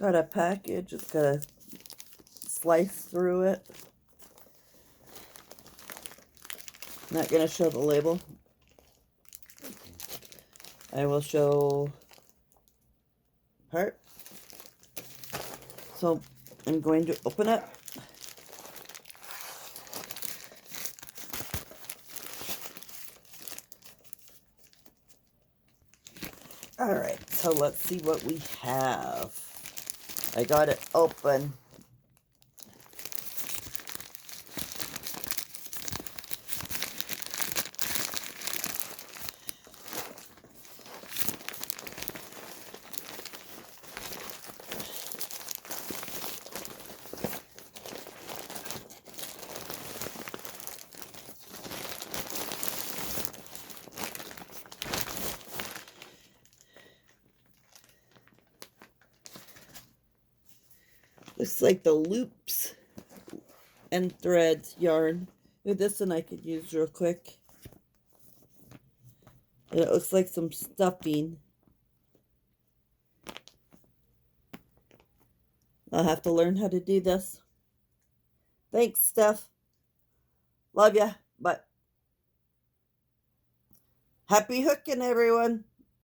Got a package. It's got a slice through it. Not going to show the label. I will show part. So I'm going to open it. All right, so let's see what we have. I got it open. Looks like the loops and threads yarn. This one I could use real quick. And it looks like some stuffing. I'll have to learn how to do this. Thanks, Steph. Love ya. But happy hooking, everyone.